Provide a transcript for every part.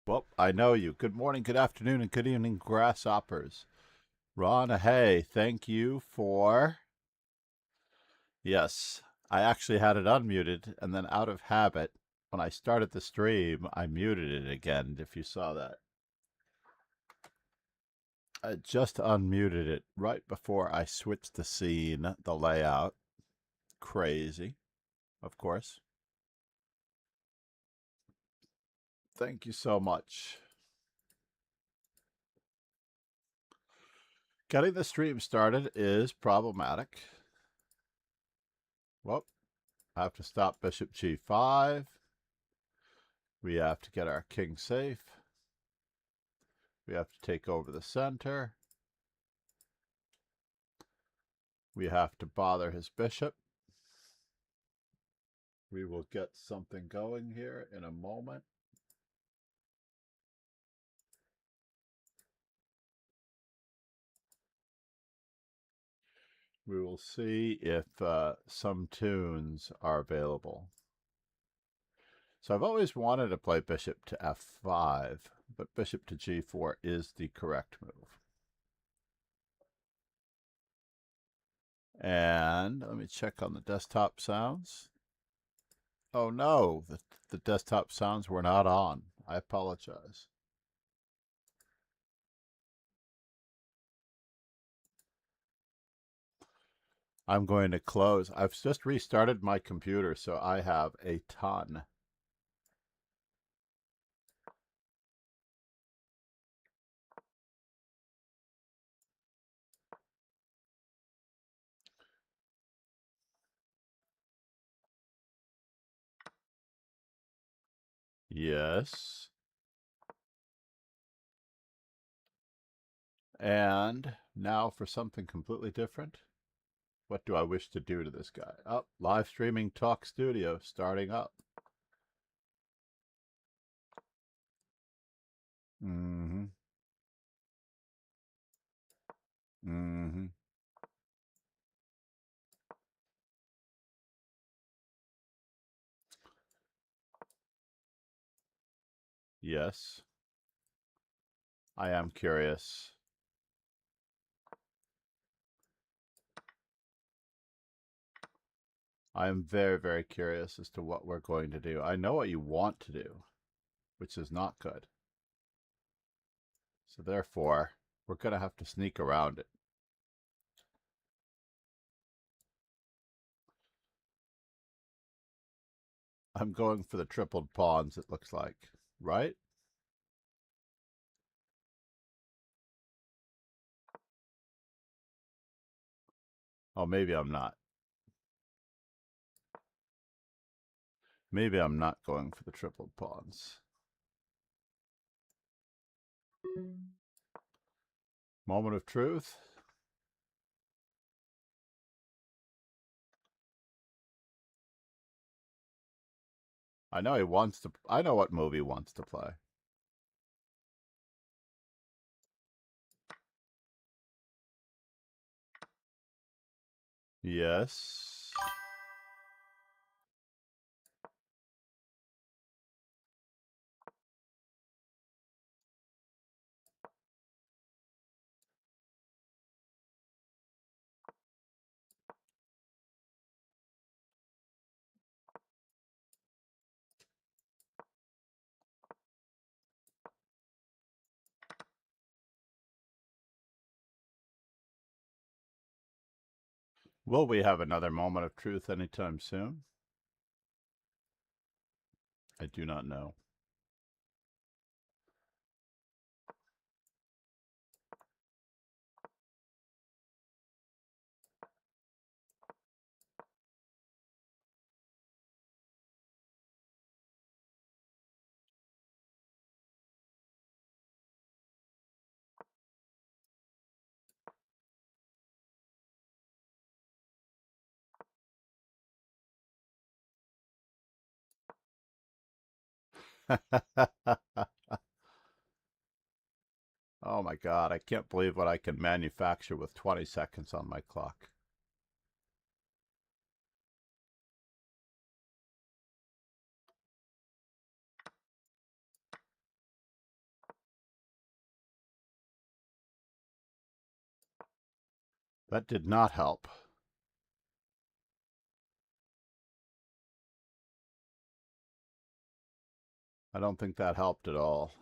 Well, I know you. Good morning, good afternoon, and good evening, grasshoppers. Ron Haye, thank you for. Yes, I actually had it unmuted, and then out of habit, when I started the stream, I muted it again, if you saw that. I just unmuted it right before I switched the scene, the layout. Crazy, of course. Thank you so much. Getting the stream started is problematic. Well, I have to stop bishop g5. We have to get our king safe. We have to take over the center. We have to bother his bishop. We will get something going here in a moment. We will see if some tunes are available. So I've always wanted to play bishop to f5, but bishop to g4 is the correct move. And let me check on the desktop sounds. Oh no, the desktop sounds were not on. I apologize. I'm going to close. I've just restarted my computer, so I have a ton. Yes. And now for something completely different. What do I wish to do to this guy? Oh, live streaming talk studio starting up. Mm-hmm. Mm-hmm. Yes. I am curious. I am very, very curious as to what we're going to do. I know what you want to do, which is not good. So therefore, we're going to have to sneak around it. I'm going for the tripled pawns, it looks like. Right? Oh, maybe I'm not. Maybe I'm not going for the tripled pawns. Moment of truth. I know he wants to. I know what move he wants to play. Yes. Will we have another moment of truth anytime soon? I do not know. Oh my god, I can't believe what I can manufacture with 20 seconds on my clock. That did not help. I don't think that helped at all.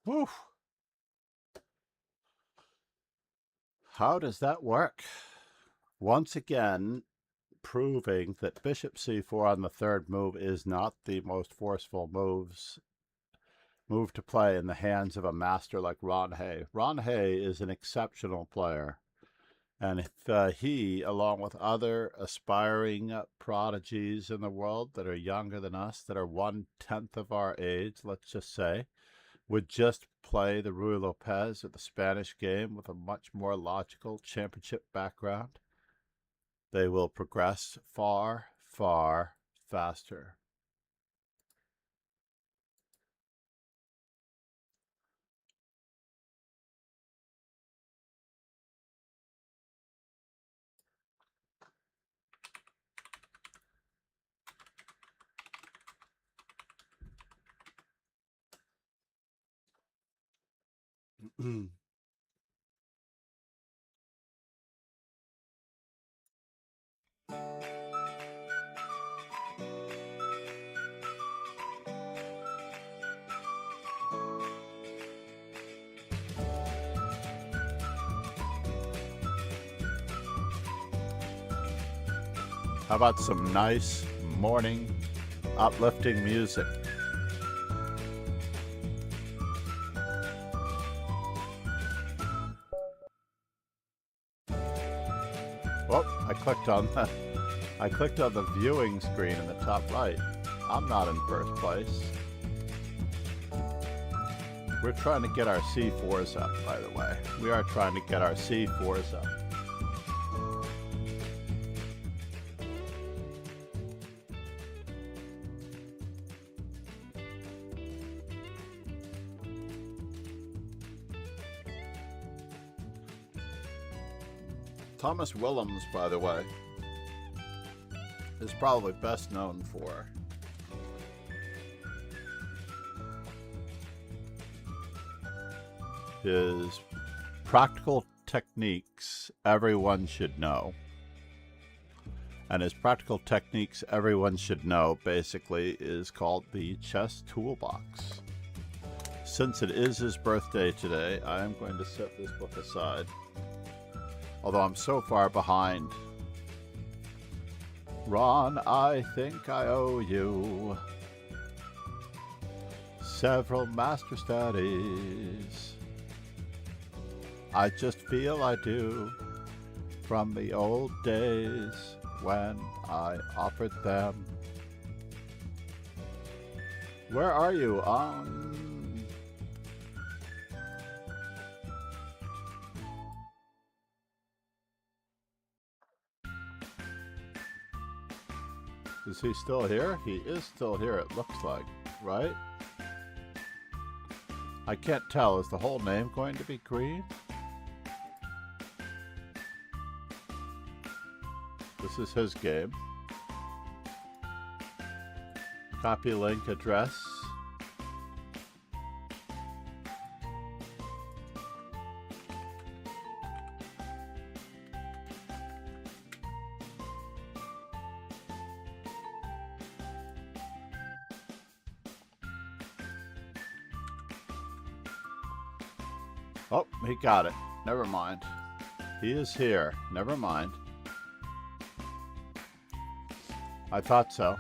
Whew. How does that work? Once again, proving that bishop c4 on the third move is not the most forceful move to play in the hands of a master like Ron Haye. Ron Haye is an exceptional player. And if he, along with other aspiring prodigies in the world that are younger than us, that are 1/10 of our age, let's just say, would just play the Ruy Lopez or the Spanish game with a much more logical championship background, they will progress far, far faster. How about some nice morning uplifting music? Oh, I clicked on the viewing screen in the top right. I'm not in first place. We're trying to get our C4s up, by the way. We are trying to get our C4s up. Thomas Willemze, by the way, is probably best known for his practical techniques everyone should know. And his practical techniques everyone should know basically is called the Chess Toolbox. Since it is his birthday today, I am going to set this book aside. Although I'm so far behind. Ron, I think I owe you several master studies. I just feel I do, from the old days when I offered them. Where are you? Is he still here? He is still here, it looks like, right? I can't tell. Is the whole name going to be green? This is his game. Copy link address. Oh, he got it. Never mind. He is here. Never mind. I thought so.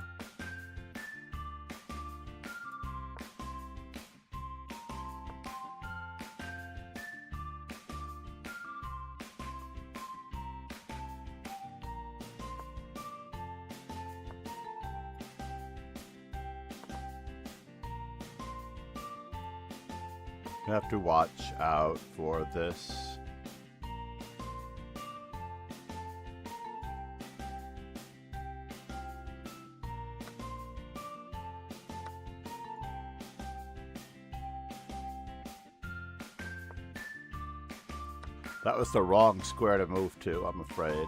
You have to watch out for this. That was the wrong square to move to, I'm afraid.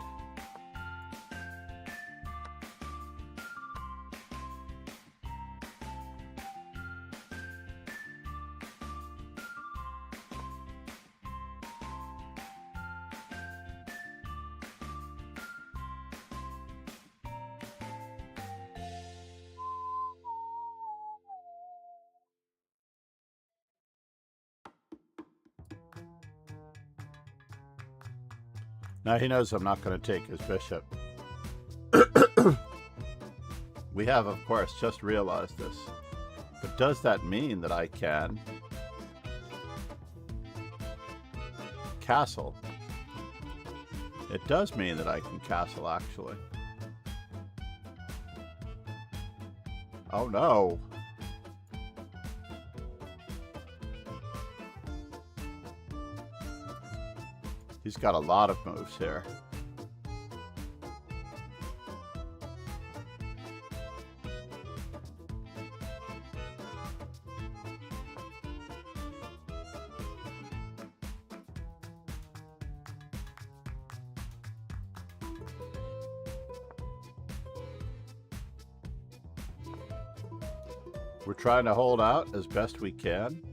Now he knows I'm not going to take his bishop. We have, of course, just realized this. But does that mean that I can castle? It does mean that I can castle, actually. Oh no! He's got a lot of moves here. We're trying to hold out as best we can.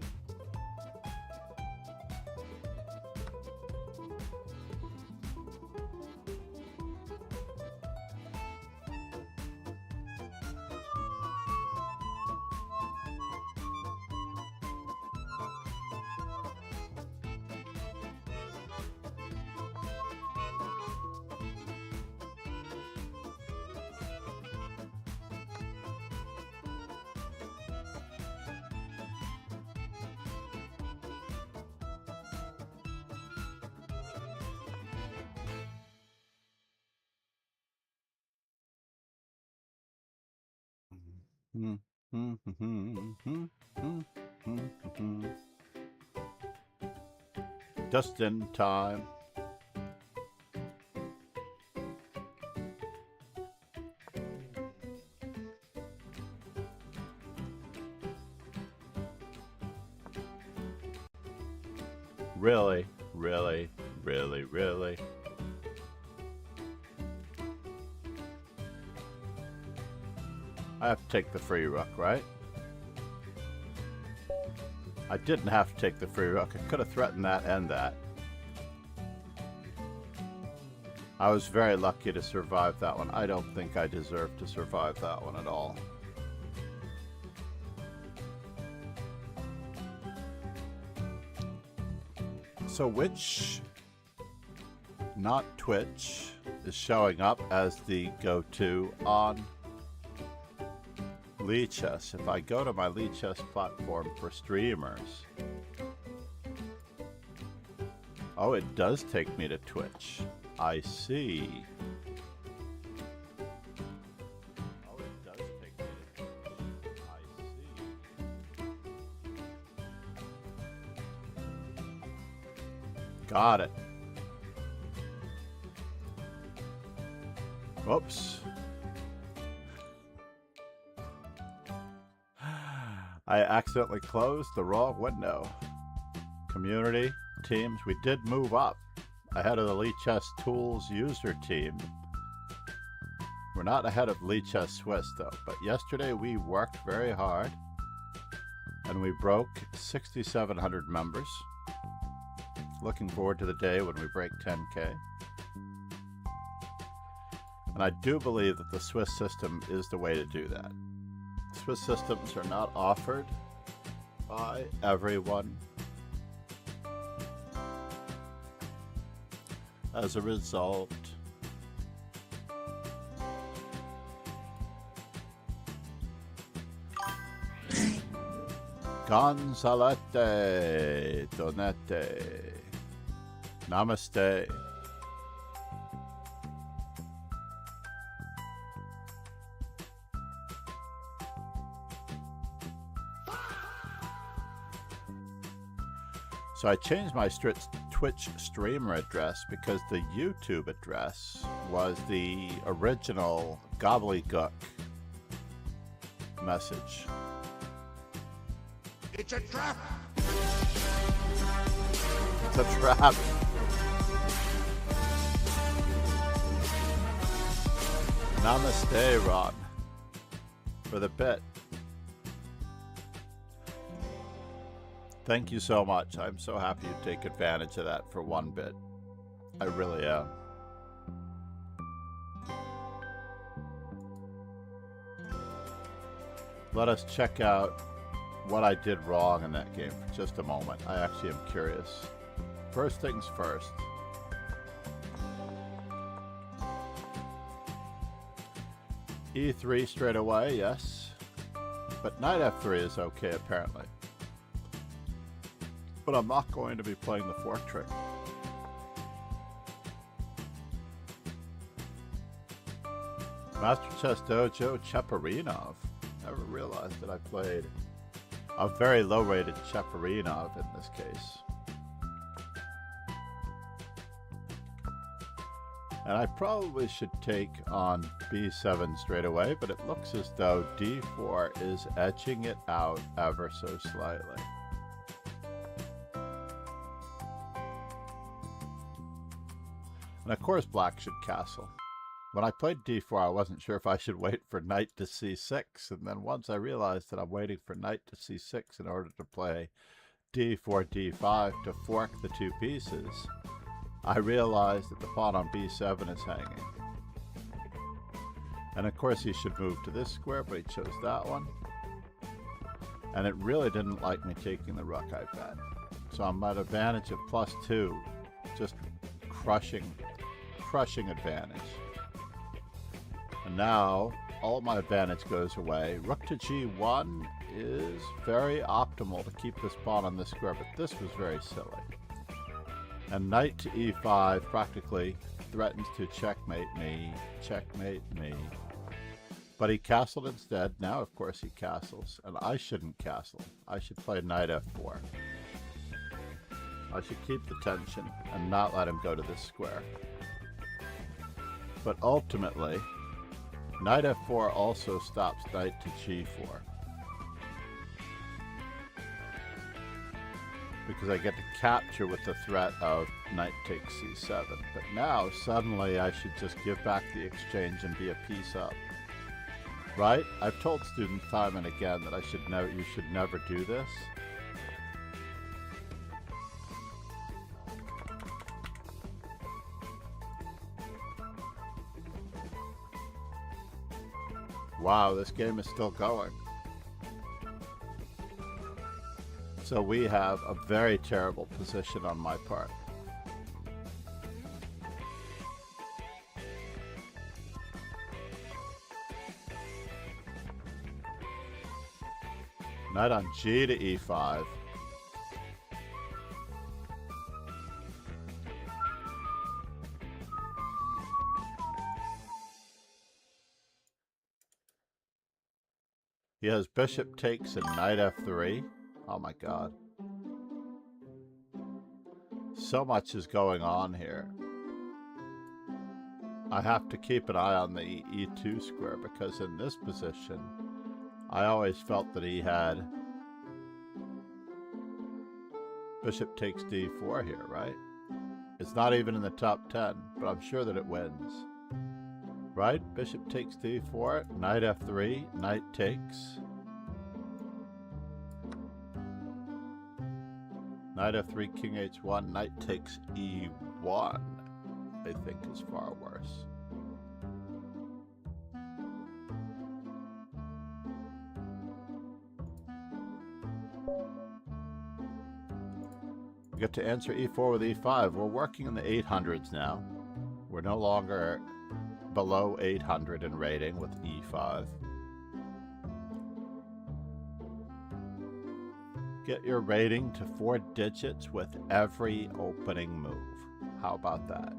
Just in time. Really, really, really, really. I have to take the free rook, right? I didn't have to take the free rook. I could have threatened that and that. I was very lucky to survive that one. I don't think I deserved to survive that one at all. So which, not Twitch, is showing up as the go-to on Lichess? If I go to my Lichess platform for streamers, oh, it does take me to Twitch. I see. Oh, it does take me to Twitch. I see. Got it. Whoops. I accidentally closed the wrong window. Community, teams, we did move up ahead of the Lichess Tools user team. We're not ahead of Lichess Swiss though, but yesterday we worked very hard and we broke 6,700 members. Looking forward to the day when we break 10K. And I do believe that the Swiss system is the way to do that. Swiss systems are not offered by everyone. As a result, Gonzalete, Donete, Namaste. So I changed my Twitch streamer address because the YouTube address was the original gobbledygook message. It's a trap! It's a trap. Namaste, Ron, for the bit. Thank you so much. I'm so happy you take advantage of that for 1 bit. I really am. Let us check out what I did wrong in that game for just a moment. I actually am curious. First things first. E3 straight away, yes. But knight F3 is okay, apparently. But I'm not going to be playing the fork trick. Master Chess Dojo Cheparinov. Never realized that I played a very low-rated Cheparinov in this case. And I probably should take on B7 straight away, but it looks as though D4 is edging it out ever so slightly. And of course black should castle. When I played D4, I wasn't sure if I should wait for knight to C6, and then once I realized that I'm waiting for knight to C6 in order to play D4, D5 to fork the 2 pieces, I realized that the pawn on B7 is hanging. And of course he should move to this square, but he chose that one. And it really didn't like me taking the rook, I bet. So I'm at advantage of +2, just crushing advantage. And now all of my advantage goes away. Rook to G1 is very optimal to keep this pawn on this square, but this was very silly. And knight to E5 practically threatens to checkmate me. But he castled instead. Now, of course, he castles, and I shouldn't castle. I should play knight F4. I should keep the tension and not let him go to this square. But ultimately, knight F4 also stops knight to G4. Because I get to capture with the threat of knight takes C7. But now, suddenly, I should just give back the exchange and be a piece up. Right? I've told students time and again that you should never do this. Wow, this game is still going. So we have a very terrible position on my part. Knight on G to E5. He has bishop takes and knight F3. Oh my god. So much is going on here. I have to keep an eye on the E2 square because in this position, I always felt that he had bishop takes D4 here, right? It's not even in the top 10, but I'm sure that it wins. Right? Bishop takes D4, knight F3, knight takes. Knight F3, king H1, knight takes E1, I think is far worse. We get to answer E4 with E5. We're working in the 800s now. We're no longer below 800 in rating with E5. Get your rating to 4 digits with every opening move. How about that?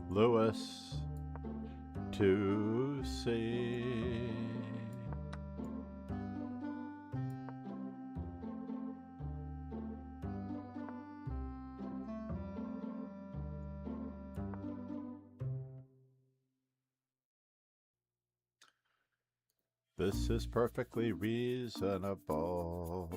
Lewis to to see. This is perfectly reasonable.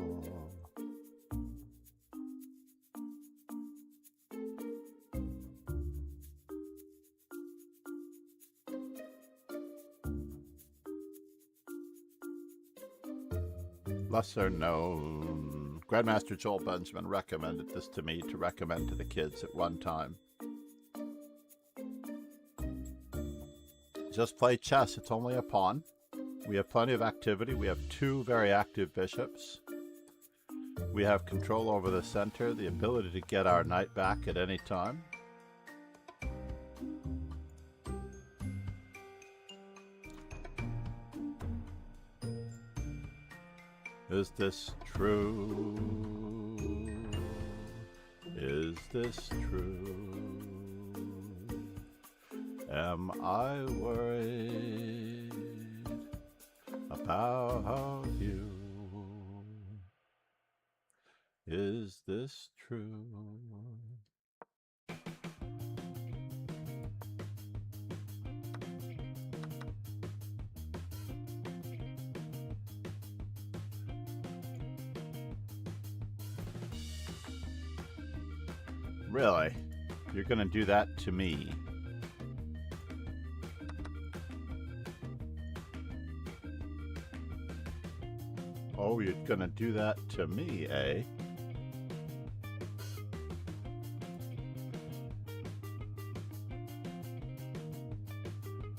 Lesser known. Grandmaster Joel Benjamin recommended this to me to recommend to the kids at one time. Just play chess. It's only a pawn. We have plenty of activity. We have two very active bishops. We have control over the center, the ability to get our knight back at any time. Is this true? Is this true? Am I worried about you? Is this true? Really? You're gonna do that to me? Oh, you're gonna do that to me, eh?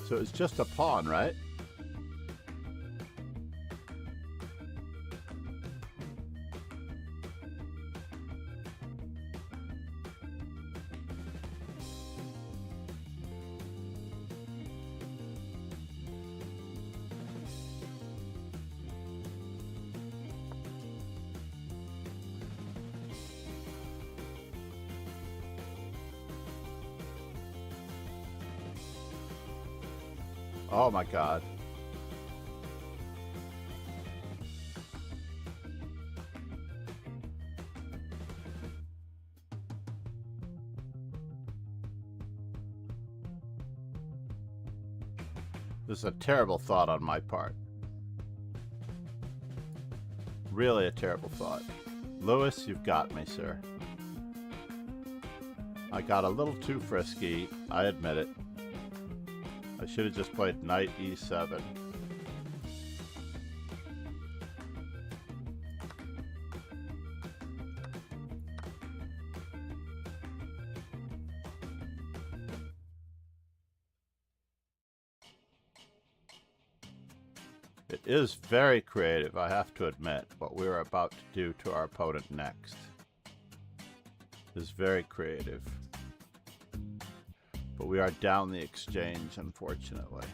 So it's just a pawn, right? Oh my God. This is a terrible thought on my part. Really a terrible thought. Lewis, you've got me, sir. I got a little too frisky, I admit it. I should have just played knight e7. It is very creative, I have to admit, what we're about to do to our opponent next. It is very creative. But we are down the exchange, unfortunately.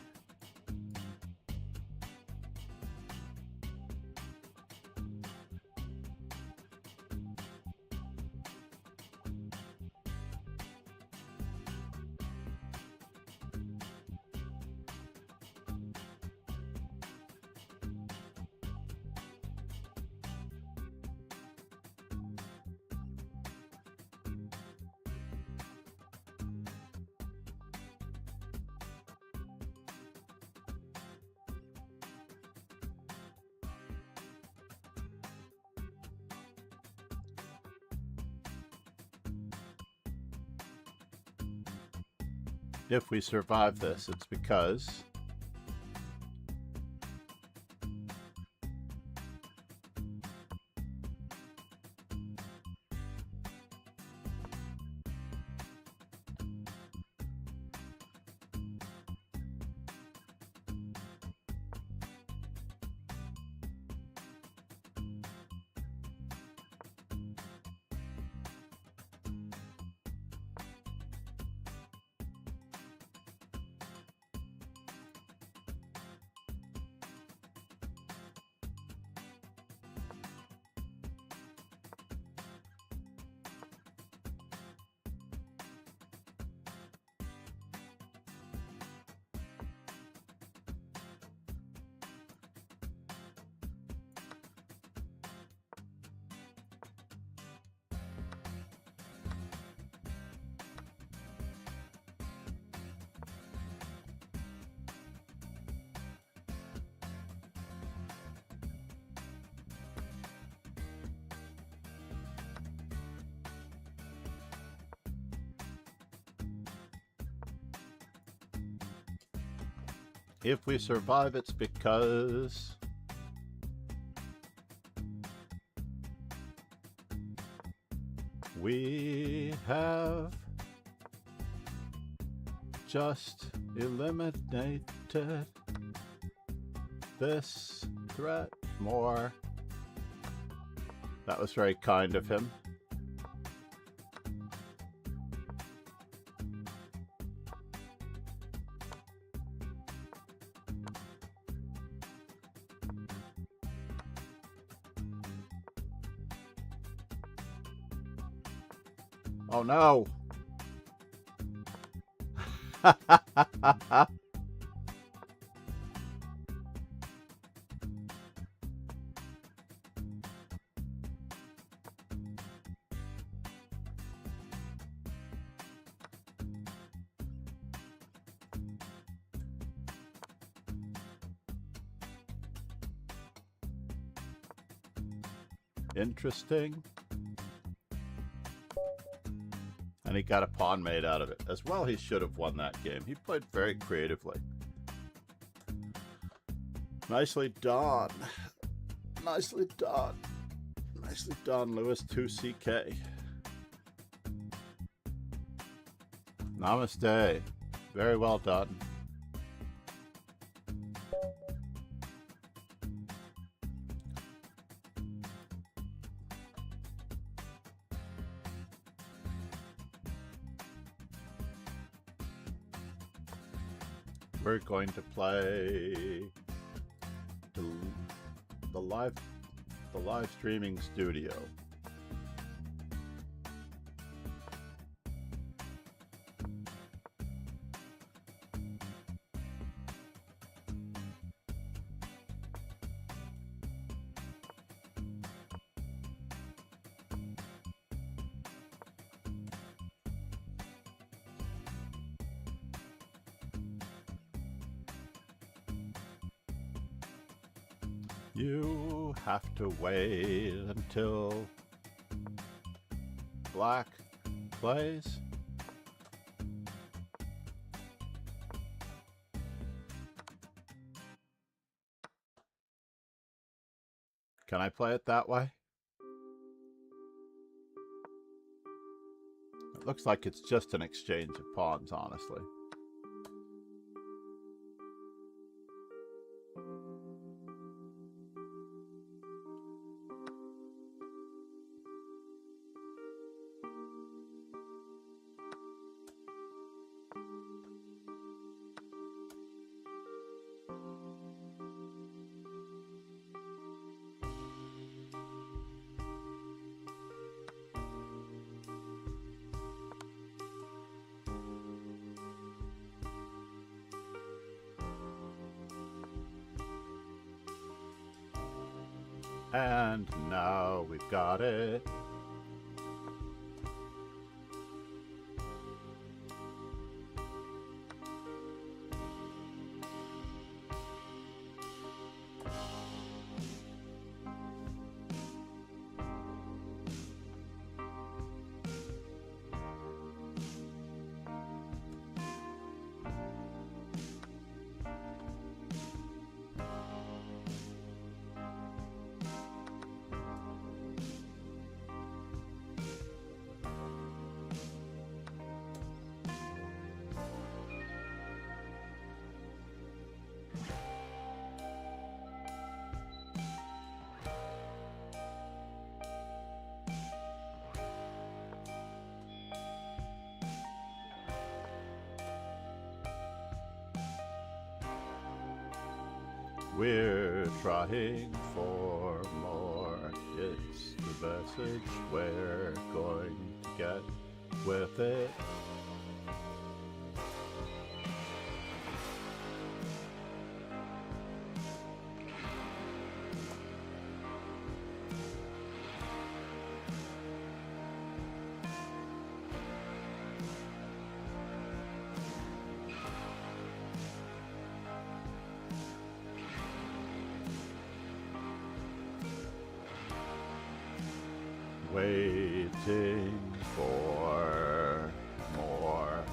If we survive this, it's because If we survive, it's because we have just eliminated this threat more. That was very kind of him. Oh no! Interesting. And he got a pawn made out of it. As well, he should have won that game. He played very creatively. Nicely done. Nicely done. Nicely done, Lewis 2CK. Namaste. Very well done. We're going to play the live streaming studio. You have to wait until black plays. Can I play it that way? It looks like it's just an exchange of pawns, honestly. And now we've got it. We're trying for more. It's the message we're going to get with it. Waiting for more.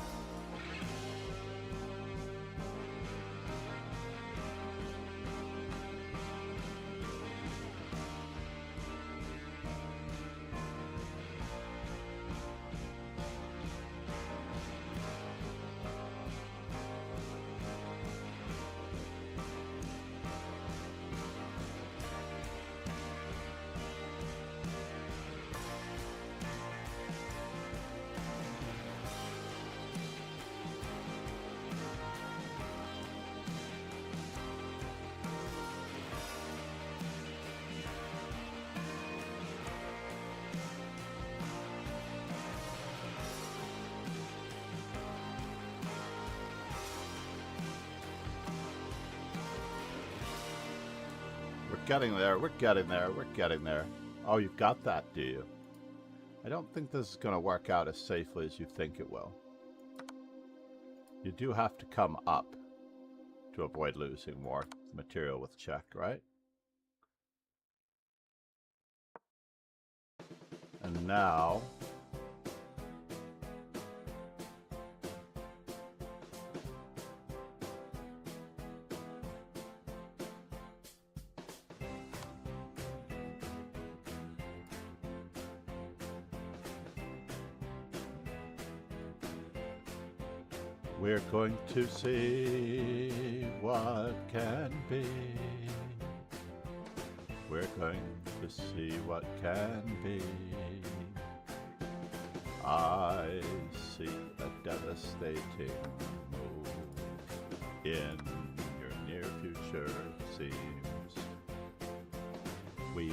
getting there. We're getting there. We're getting there. Oh, you've got that, do you? I don't think this is going to work out as safely as you think it will. You do have to come up to avoid losing more material with check, right? And now... we're going to see what can be. We're going to see what can be. I see a devastating move in your near future, it seems. We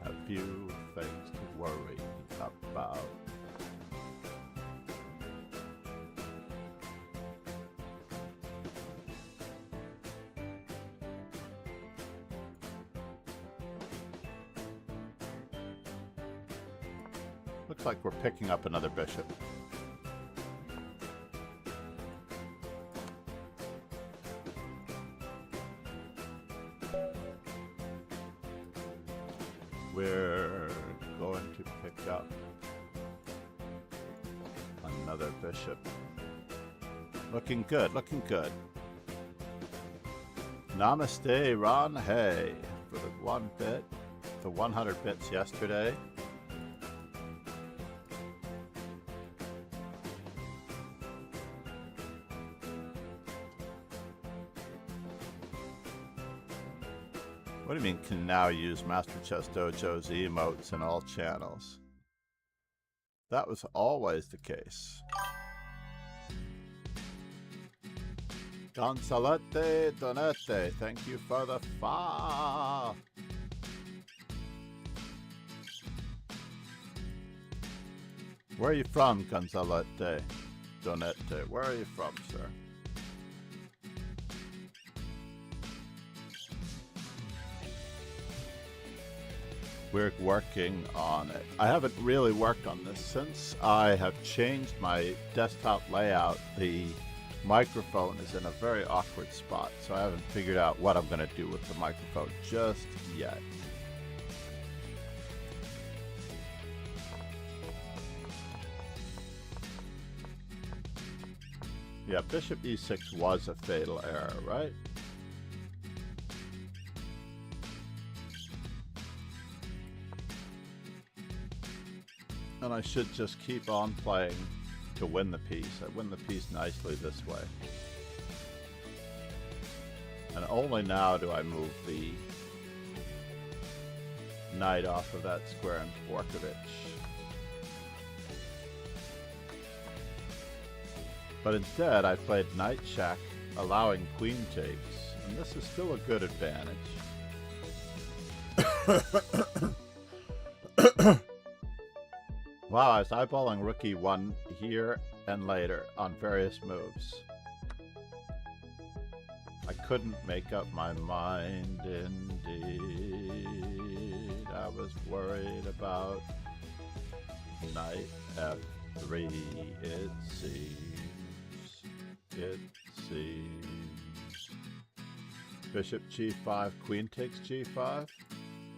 have few things to worry about. Looks like we're picking up another bishop. We're going to pick up another bishop. Looking good, looking good. Namaste, Ron Haye, for the 1 bit, the 100 bits yesterday. What do you mean can now use Master Chess Dojo's emotes in all channels? That was always the case. Gonzalete Donete, thank you for the fa. Where are you from, Gonzalete Donete? Where are you from, sir? We're working on it. I haven't really worked on this since I have changed my desktop layout. The microphone is in a very awkward spot, so I haven't figured out what I'm going to do with the microphone just yet. Yeah, bishop e6 was a fatal error, right? And I should just keep on playing to win the piece. I win the piece nicely this way. And only now do I move the knight off of that square in Dvorkovich. But instead I played knight check, allowing queen takes, and this is still a good advantage. Wow, I was eyeballing rook e1 here and later on various moves. I couldn't make up my mind indeed. I was worried about knight f3, it seems. It seems. Bishop g5, queen takes g5.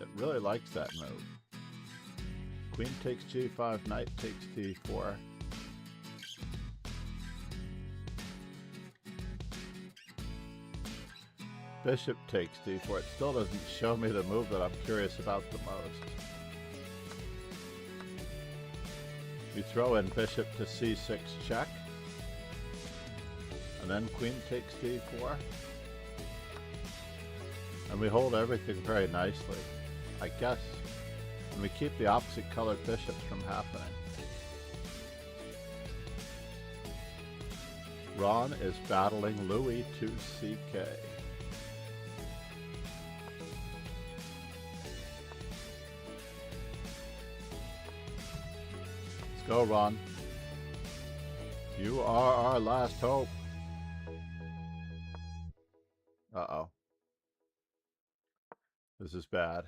It really likes that move. Queen takes g5, knight takes d4. Bishop takes d4. It still doesn't show me the move that I'm curious about the most. We throw in bishop to c6 check. And then queen takes d4. And we hold everything very nicely, I guess. And we keep the opposite colored bishops from happening. Ron is battling Louis to CK. Let's go, Ron. You are our last hope. Uh-oh. This is bad.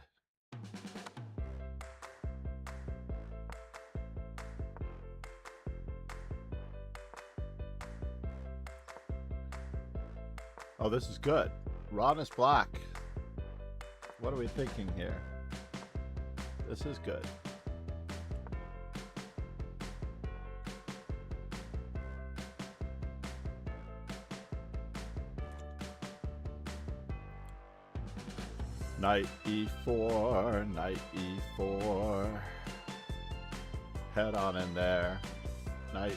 Oh, this is good. Ron is black. What are we thinking here? This is good. Knight e4, knight e4. Head on in there. Knight.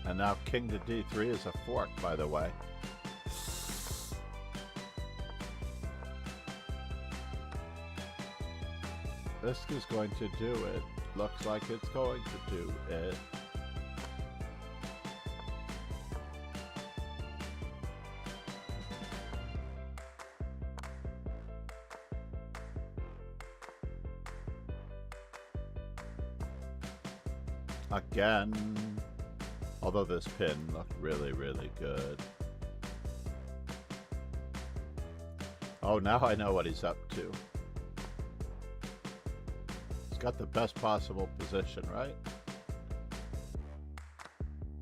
And now king to d3 is a fork, by the way. This is going to do it. Looks like it's going to do it. Again. Although this pin looked really, really good. Oh, now I know what he's up to. Got the best possible position, right?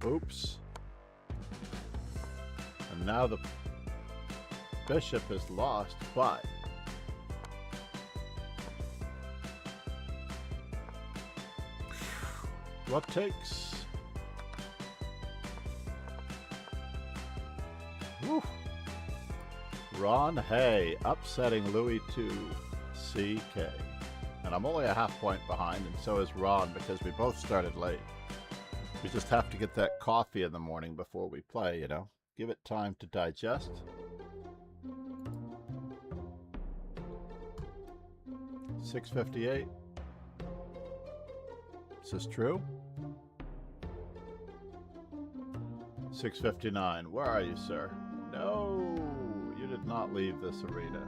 Oops. And now the bishop is lost, but what takes? Woo. Ron Haye upsetting Louis II CK. And I'm only a half point behind, and so is Ron, because we both started late. We just have to get that coffee in the morning before we play, you know? Give it time to digest. $6.58. Is this true? $6.59. Where are you, sir? No, you did not leave this arena.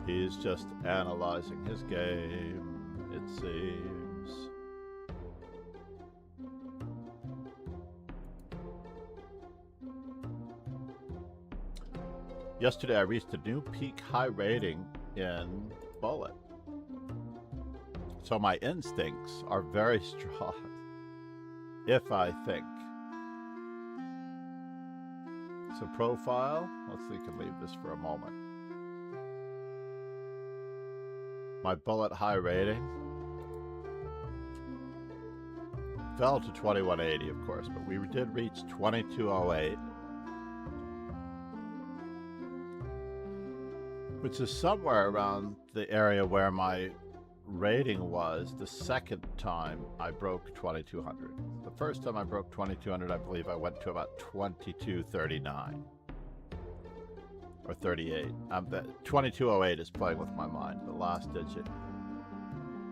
He's just analyzing his game, it seems. Yesterday I reached a new peak high rating in Bullet. So my instincts are very strong, if I think. So profile, let's see, can leave this for a moment. My Bullet high rating fell to 2180, of course, but we did reach 2208, which is somewhere around the area where my rating was the second time I broke 2200. The first time I broke 2200, I believe I went to about 2239. Or 38. 2208 is playing with my mind, the last digit.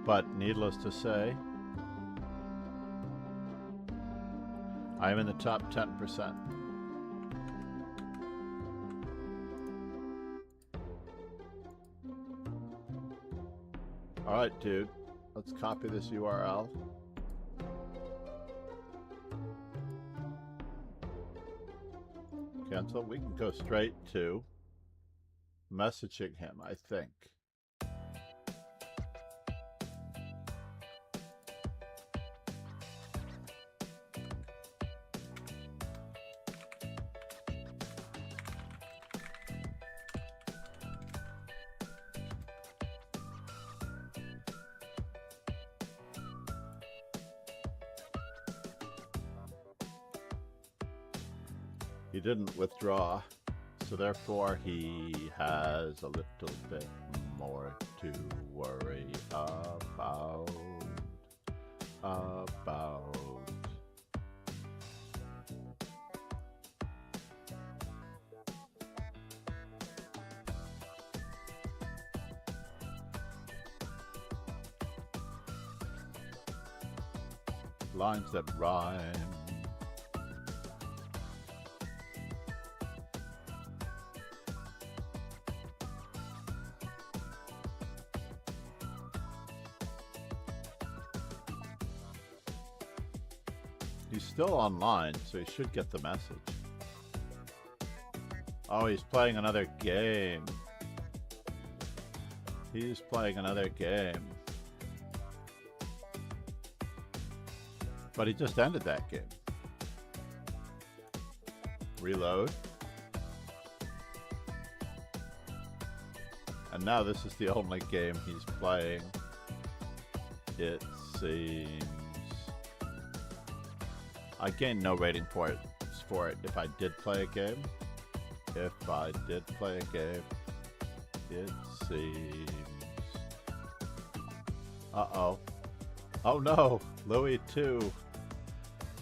But needless to say, I am in the top 10%. Alright, dude. Let's copy this URL. Cancel. We can go straight to messaging him, I think. He didn't withdraw, so therefore he has a little bit more to worry about. Lines that rhyme. He's still online, so he should get the message. Oh, he's playing another game. He's playing another game. But he just ended that game. Reload. And now this is the only game he's playing, it seems. I gained no rating for it if I did play a game. If I did play a game, it seems. Uh-oh. Oh no! Louis 2.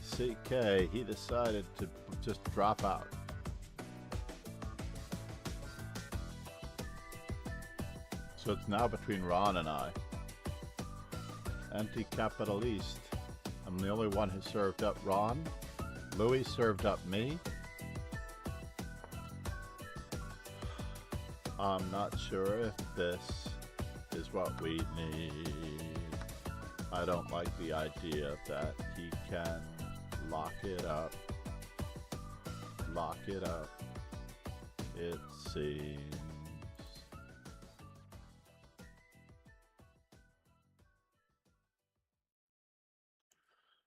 CK, he decided to just drop out. So it's now between Ron and I. Anti-Capitalista. I'm the only one who served up Ron. Louis served up me. I'm not sure if this is what we need. I don't like the idea that he can lock it up. Lock it up, it seems.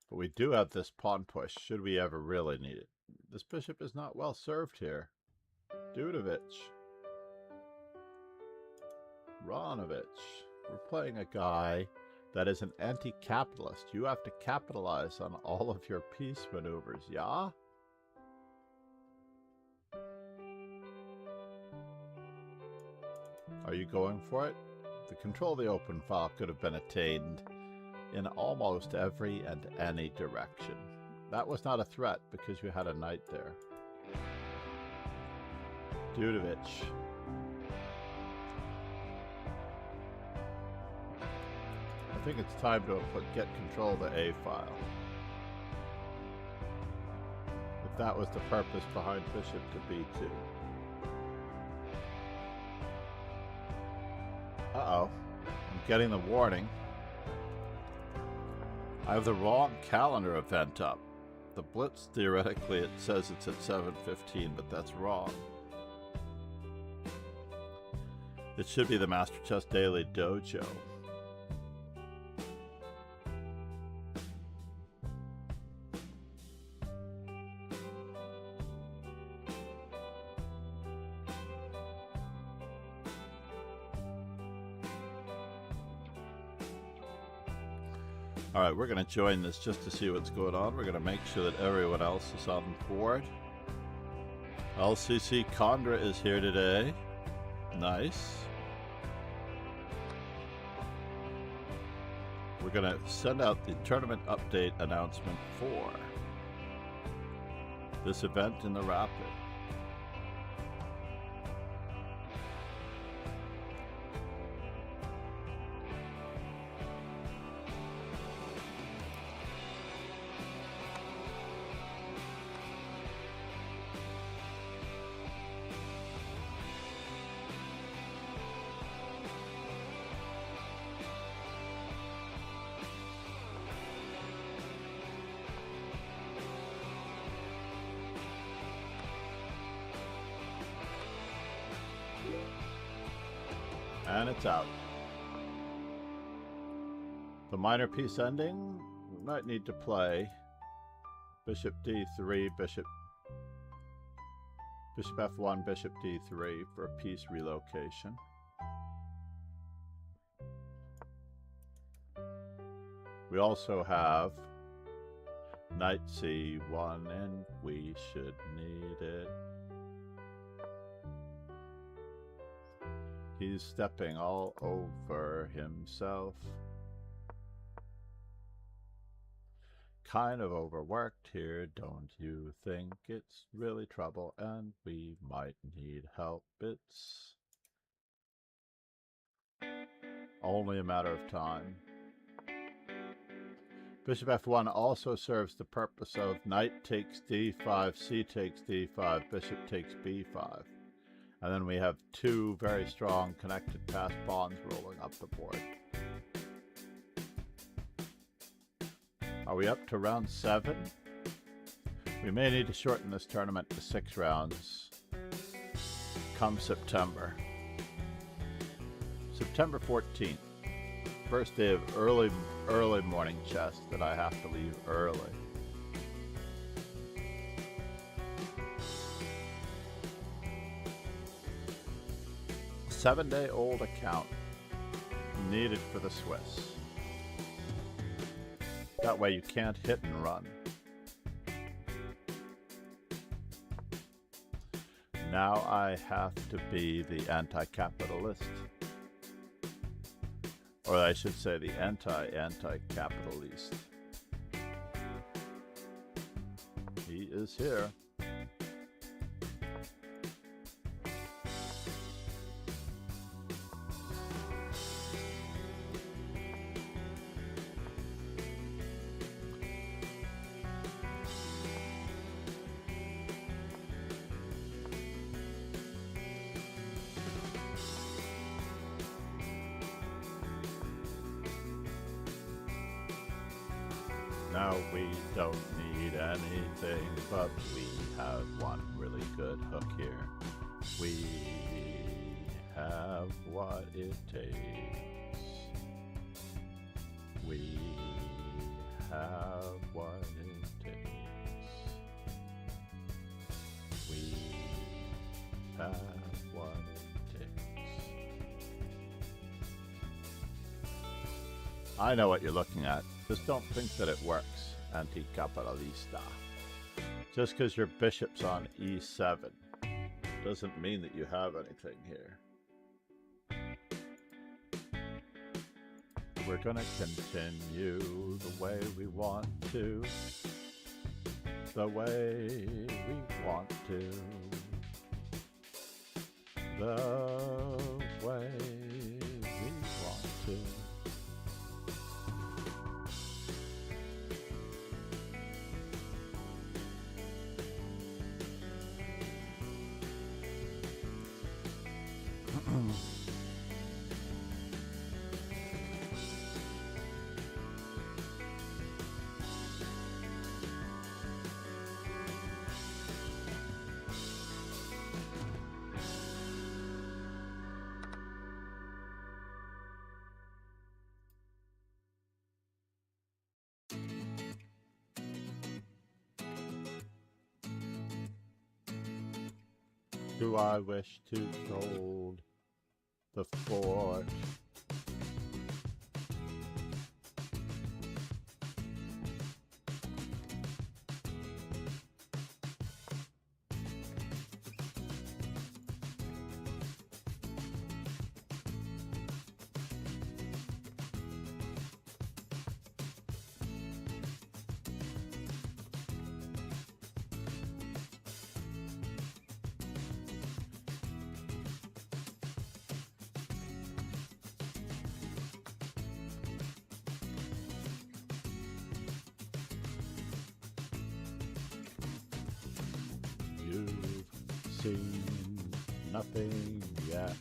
But we do have this pawn push, should we ever really need it. This bishop is not well served here. Dudovich. Ronovich. We're playing a guy that is an anti-capitalist. You have to capitalize on all of your piece maneuvers, yeah? Are you going for it? The control of the open file could have been attained in almost every and any direction. That was not a threat because you had a knight there. Dudovich. I think it's time to get control of the A file. If that was the purpose behind bishop to B2. Uh-oh. I'm getting the warning. I have the wrong calendar event up. The Blitz, theoretically, it says it's at 7:15, but that's wrong. It should be the Master Chess Daily Dojo. Alright, we're going to join this just to see what's going on. We're going to make sure that everyone else is on board. LCC Condra is here today. Nice. We're going to send out the tournament update announcement for this event in the Rapid. And it's out. The minor piece ending, we might need to play bishop d3, bishop f1, bishop d3 for a piece relocation. We also have knight c1, and we should need it. He's stepping all over himself. Kind of overworked here, don't you think? It's really trouble and we might need help. It's only a matter of time. Bishop f1 also serves the purpose of knight takes d5, c takes d5, bishop takes b5. And then we have two very strong connected passed pawns rolling up the board. Are we up to round 7? We may need to shorten this tournament to 6 rounds. come September. September 14th. First day of early morning chess that I have to leave early. Seven-day-old account needed for the Swiss. That way you can't hit and run. Now I have to be the anti-capitalist. Or I should say the anti-capitalist. He is here. Now we don't need anything, but we have one really good hook here. We have what it takes. We have what it takes. We have what it takes. I know what you're looking at. Just don't think that it works, Anti-Capitalista. Just because your bishop's on e7 doesn't mean that you have anything here. We're gonna continue the way we want to. The way we want to. The way we want to. Do I wish to hold the fort? You've seen nothing yet.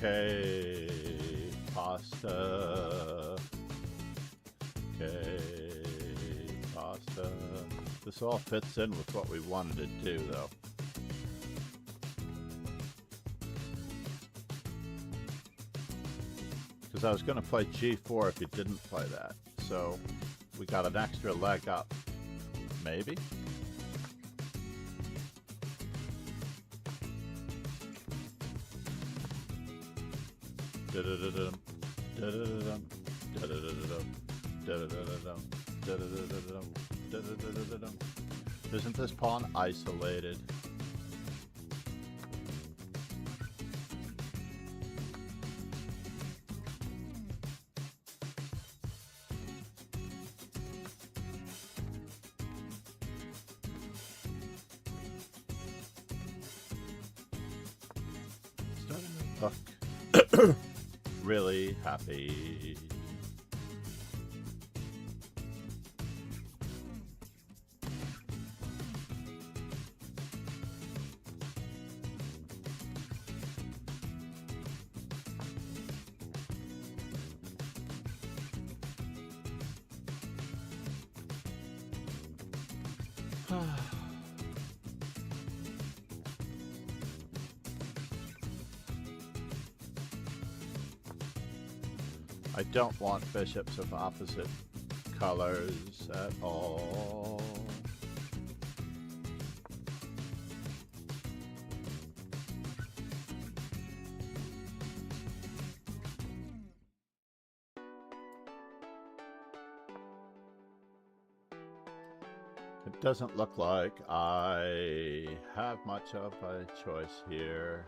Okay, pasta. Okay, pasta. This all fits in with what we wanted to do, though. Because I was going to play g4 if you didn't play that. So we got an extra leg up. Maybe? Da-da-da-dum, da-da-da-dum, da-da-da-da-dum, da-da-da-da-dum, da-da-da-da-dum, da-da-da-da-dum. Isn't this pawn isolated? Starting the hook. Really happy. I don't want bishops of opposite colors at all. It doesn't look like I have much of a choice here.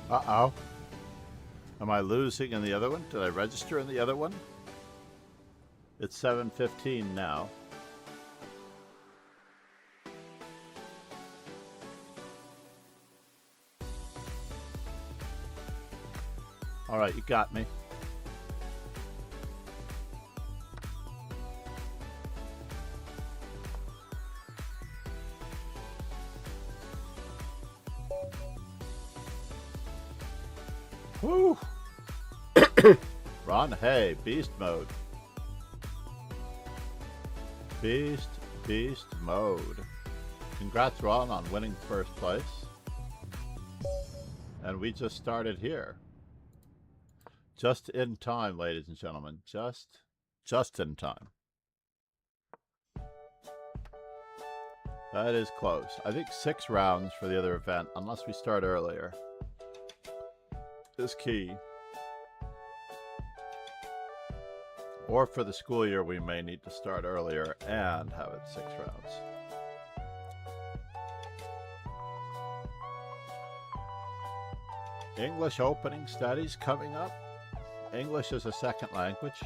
Uh-oh. Am I losing in the other one? Did I register in the other one? It's 7:15 now. All right, you got me. Woo! Ron Haye, beast mode. Beast mode. Congrats, Ron, on winning first place. And we just started here. Just in time, ladies and gentlemen. Just in time. That is close. I think 6 rounds for the other event, unless we start earlier, is key. Or for the school year, we may need to start earlier and have it 6 rounds. English opening studies coming up. English is a second language.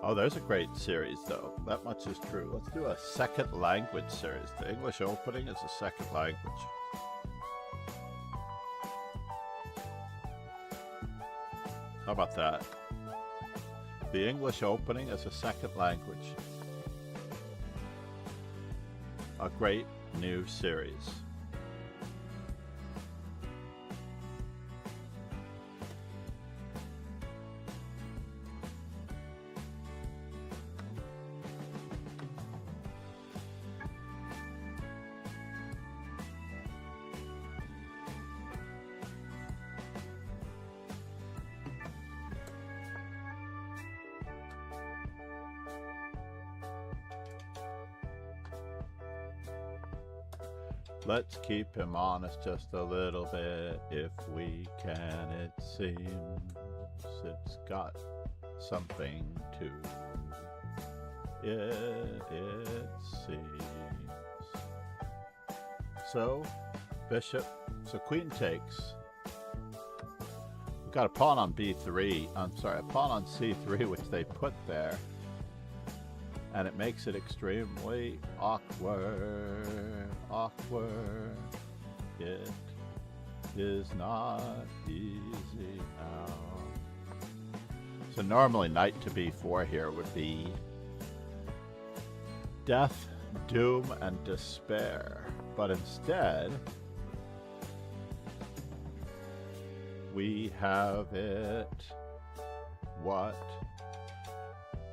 Oh, there's a great series, though. That much is true. Let's do a second language series. The English opening is a second language. How about that? The English opening is a second language. A great new series. Let's keep him honest just a little bit if we can. It seems it's got something to it seems. So, bishop, so queen takes. We've got a pawn on b3, I'm sorry, a pawn on c3, which they put there. And it makes it extremely awkward, awkward. It is not easy now. So normally knight to b4 here would be death, doom, and despair. But instead, we have it what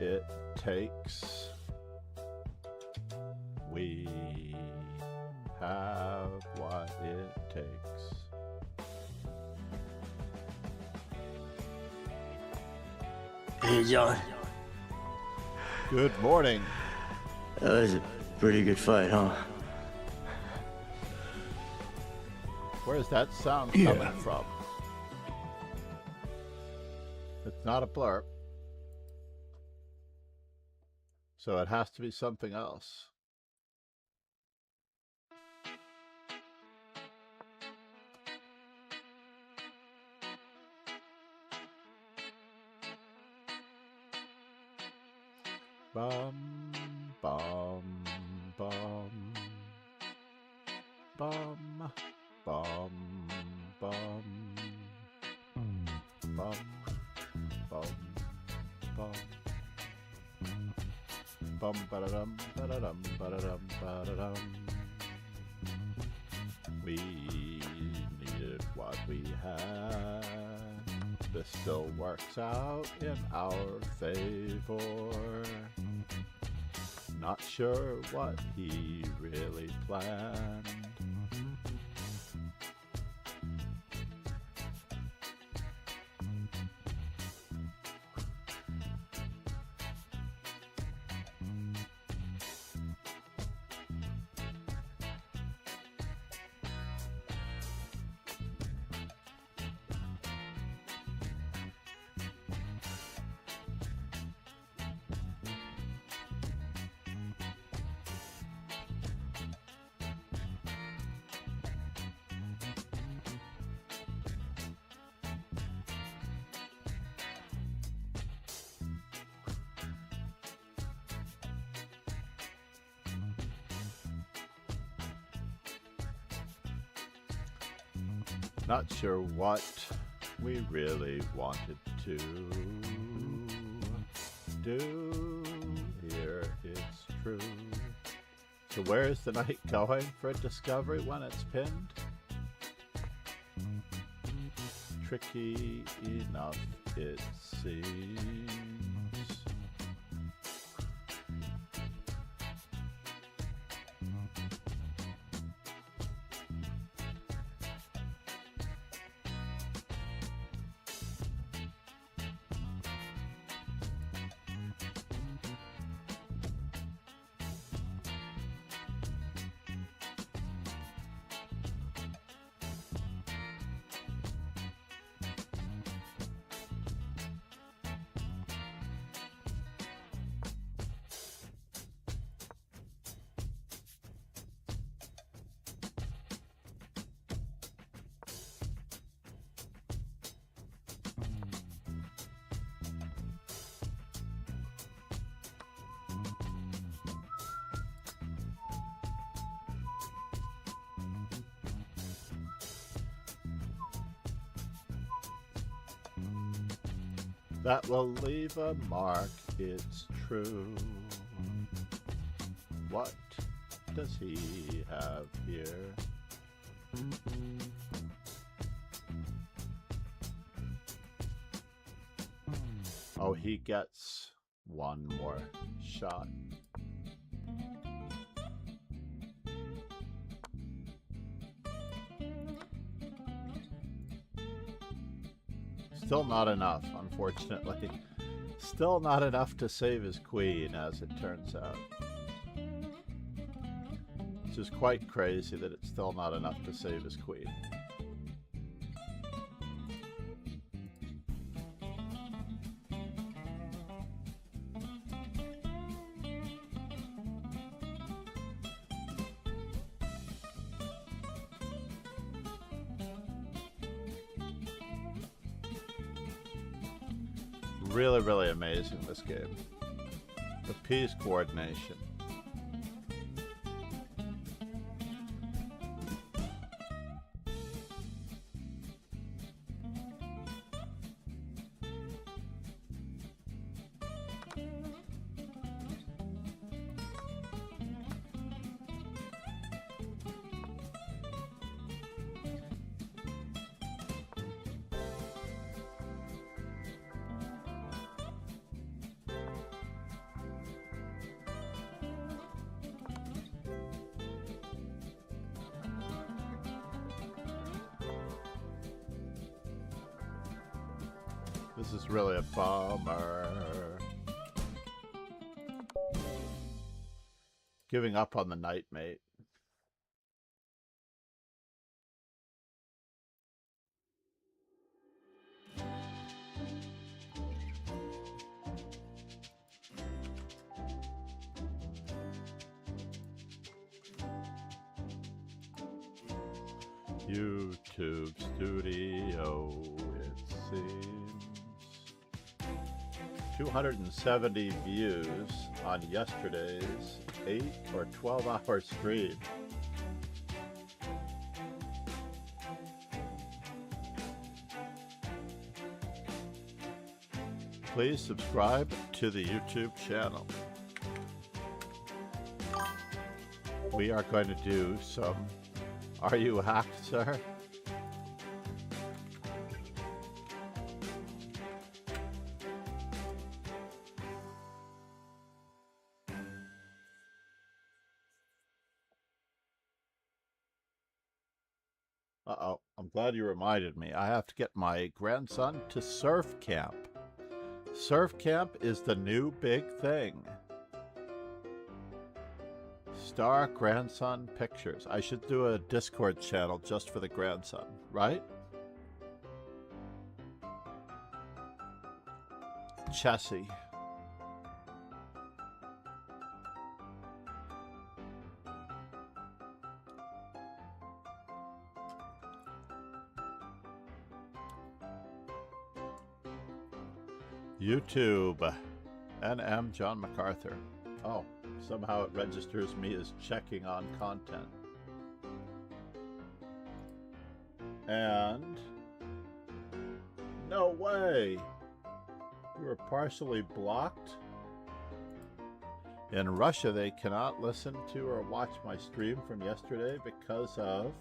it takes. We have what it takes. Hey, John. Good morning. That was a pretty good fight, huh? Where's that sound coming from? It's not a blurb. So it has to be something else. Bum, bum, bum, bum, bum, bum, bum, bum, bum. Bum ba-da-dum, ba-da-dum, ba-da-dum, ba-da-dum. We needed what we had. This still works out in our favor. Not sure what he really planned. Not sure what we really wanted to do here, it's true. So where is the knight going for a discovery when it's pinned? Tricky enough, it seems. That will leave a mark, it's true. What does he have here? Oh, he gets one more shot. Still not enough, unfortunately. Still not enough to save his queen, as it turns out. Which is quite crazy that it's still not enough to save his queen. really, really amazing, this game. The piece coordination. This is really a bummer. Giving up on the knight mate. YouTube Studio, it seems. 270 views on yesterday's 8 or 12-hour stream. Please subscribe to the YouTube channel. We are going to do some Are You Hacked, Sir? Uh-oh, I'm glad you reminded me. I have to get my grandson to surf camp. Surf camp is the new big thing. Star grandson pictures. I should do a Discord channel just for the grandson, right? Chessie. YouTube. NM John MacArthur. Oh, somehow it registers me as checking on content. And no way! You were partially blocked. In Russia, they cannot listen to or watch my stream from yesterday because of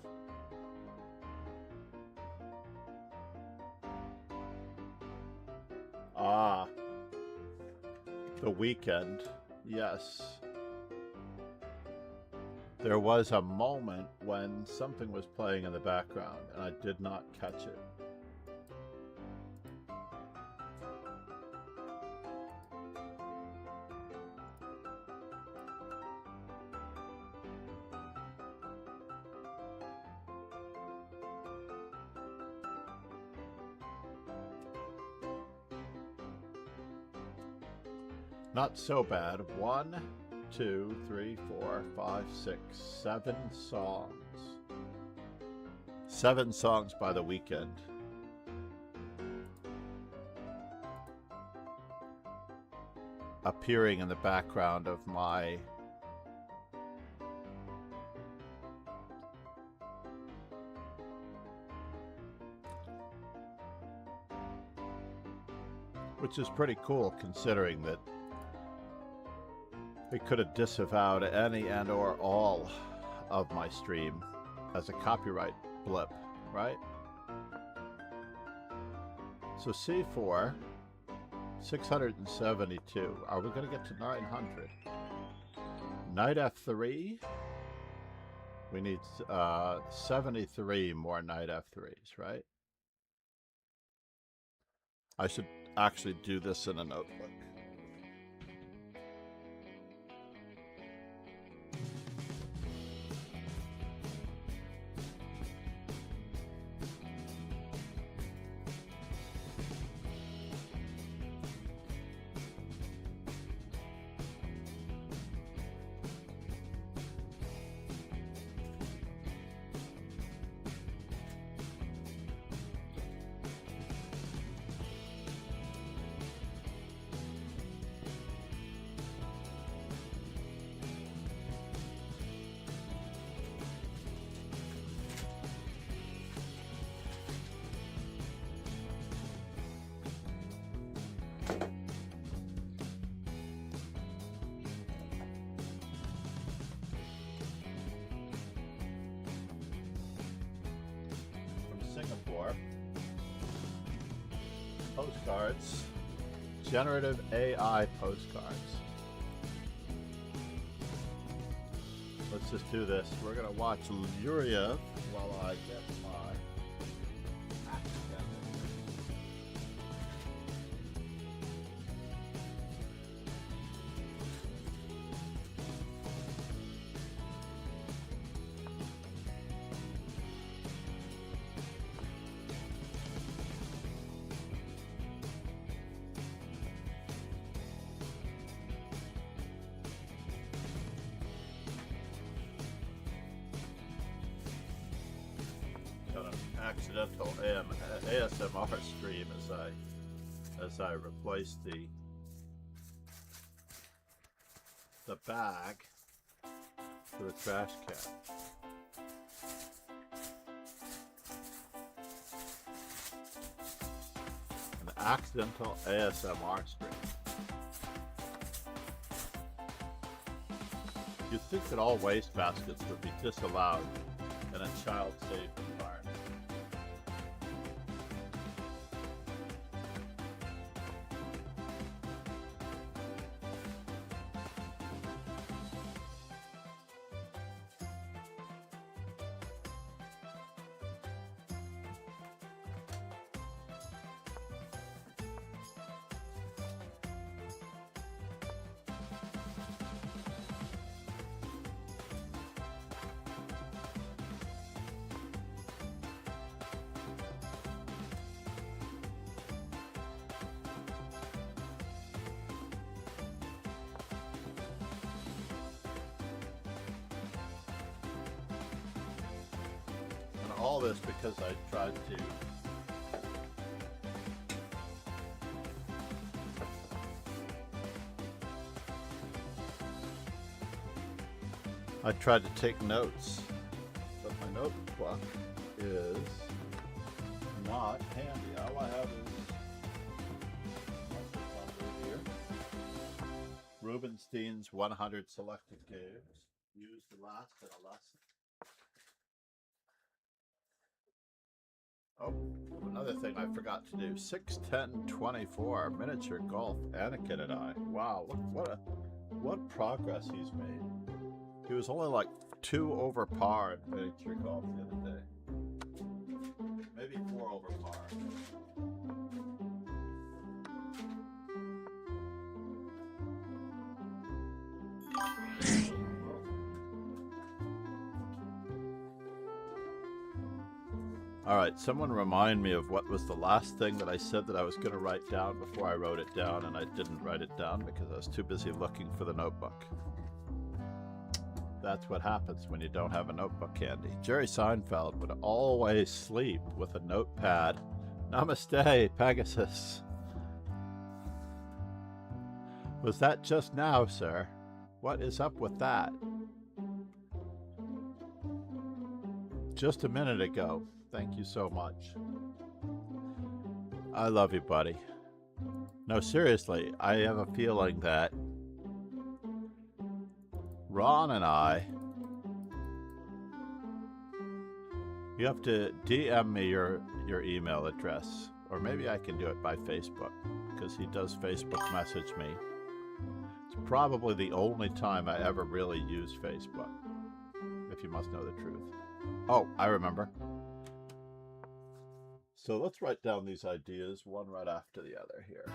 the Weeknd. Yes. There was a moment when something was playing in the background and I did not catch it. Not so bad. 1, 2, 3, 4, 5, 6, 7 songs. 7 songs by The Weeknd. Appearing in the background of my which is pretty cool considering that they could have disavowed any and or all of my stream as a copyright blip, right? So C4, 672. Are we going to get to 900? Knight F3. We need 73 more Knight F3s, right? I should actually do this in a notebook. for postcards, generative AI postcards. Let's just do this. We're gonna watch Luria while I get my act together. Accidental ASMR stream as I replace the bag for the trash can. An accidental ASMR stream. You'd think that all waste baskets would be disallowed in a child-safe environment. All this because I tried to take notes, but my notebook is not handy. All I have is here. Rubinstein's 100 selected games used last in a lesson. Oh, another thing I forgot to do. 6-10-24 miniature golf. Anakin and I. Wow, what progress he's made. He was only like 2 over par in miniature golf the other day. Maybe 4 over par. Alright, someone remind me of what was the last thing that I said that I was going to write down before I wrote it down, and I didn't write it down because I was too busy looking for the notebook. That's what happens when you don't have a notebook handy. Jerry Seinfeld would always sleep with a notepad. Namaste, Pegasus. Was that just now, sir? What is up with that? Just a minute ago. Thank you so much. I love you, buddy. No, seriously, I have a feeling that Ron and I, you have to DM me your email address, or maybe I can do it by Facebook, because he does Facebook message me. It's probably the only time I ever really use Facebook, if you must know the truth. Oh, I remember. So let's write down these ideas, one right after the other here.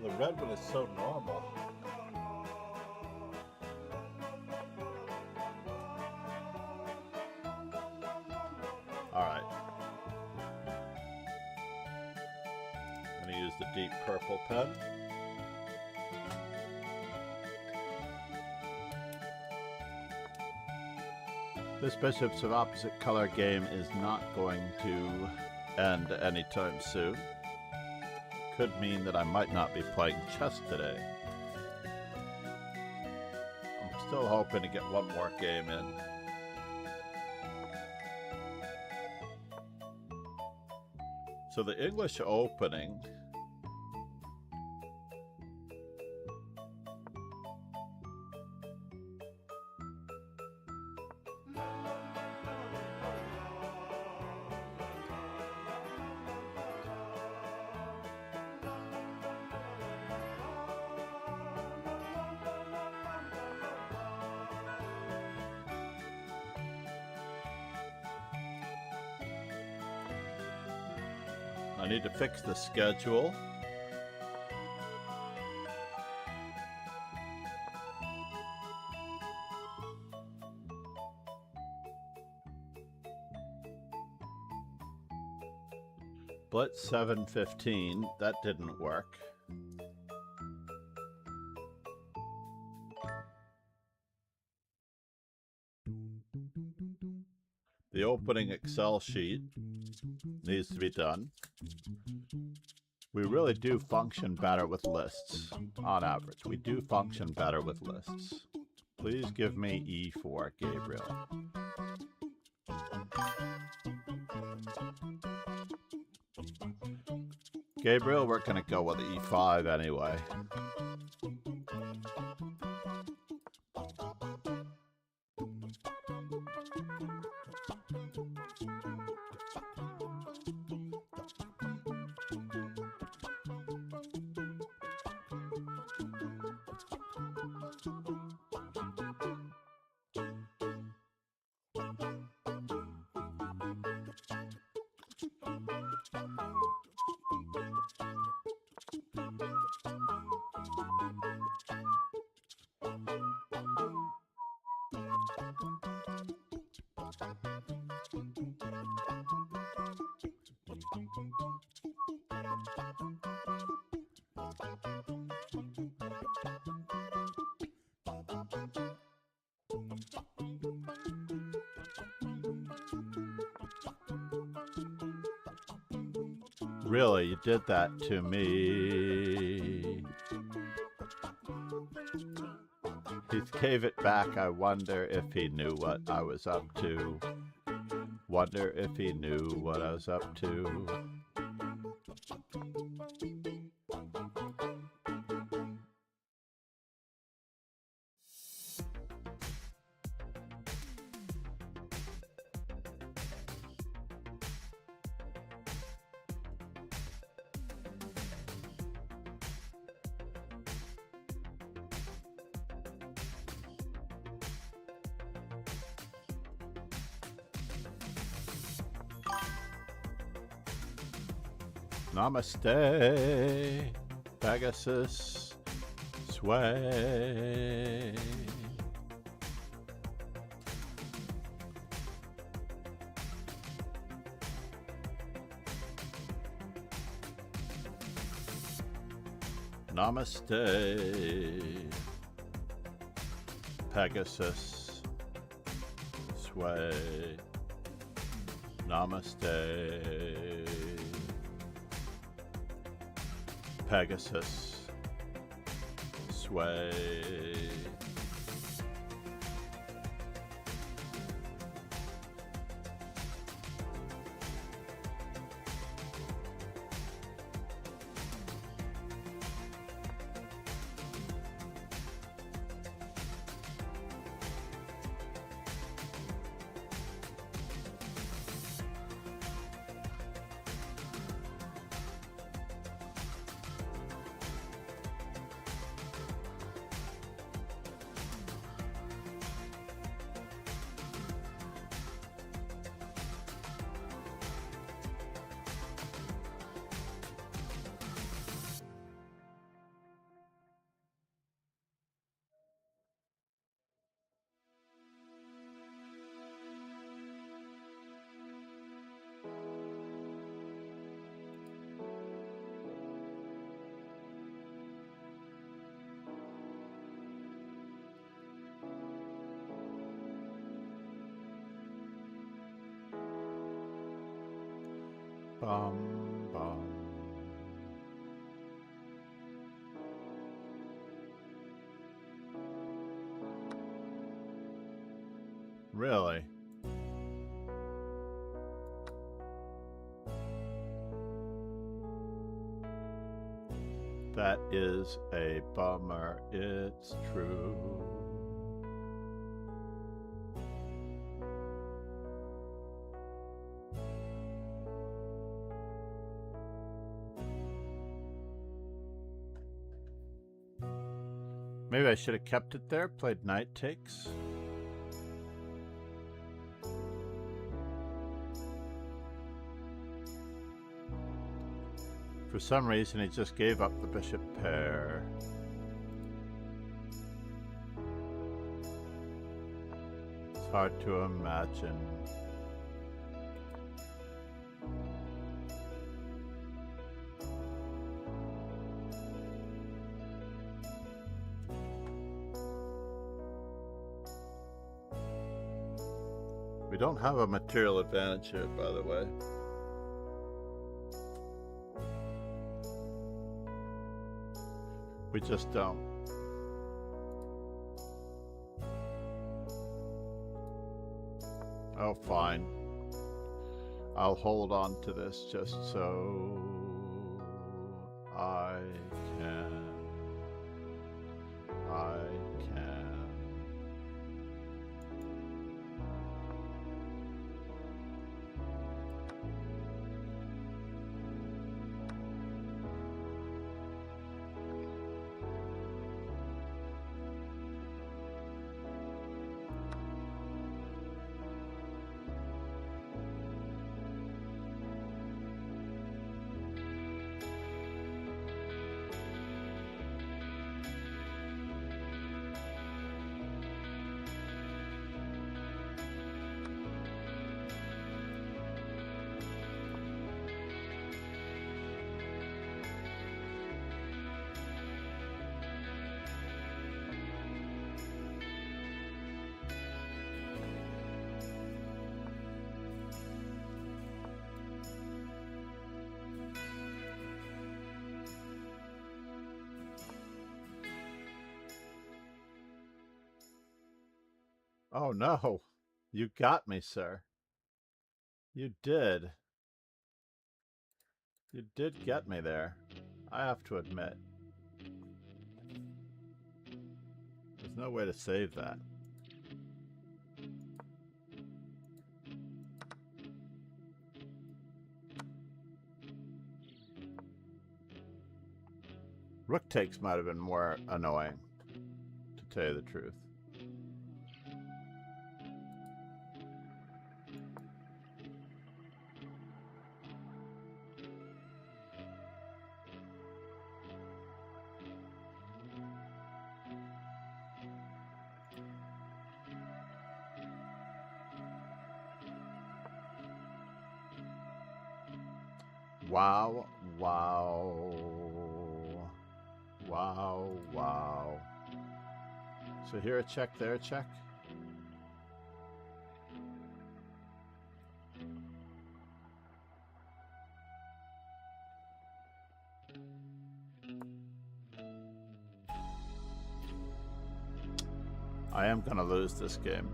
The red one is so normal. Alright. I'm going to use the deep purple pen. This Bishops of Opposite Color game is not going to end anytime soon. Could mean that I might not be playing chess today. Still hoping to get one more game in. So the English opening I need to fix the schedule. Blitz 7:15, that didn't work. The opening Excel sheet needs to be done. We really do function better with lists, on average. We do function better with lists. Please give me E4, Gabriel. Gabriel, we're going to go with E5 anyway. Really, you did that to me. He gave it back. I wonder if he knew what I was up to. Wonder if he knew what I was up to. Namaste, Pegasus, sway. Namaste, Pegasus, sway. Namaste, Pegasus, sway. Bum, bum. Really? That is a bummer, it's true. Maybe I should have kept it there, played knight takes. For some reason, he just gave up the bishop pair. It's hard to imagine. We don't have a material advantage here, by the way. We just don't. Oh, fine. I'll hold on to this just so I can. Oh no, you got me, sir. You did. You did get me there, I have to admit. There's no way to save that. Rook takes might have been more annoying, to tell you the truth. Wow, wow. Wow, wow. So here a check, there a check. I am gonna lose this game.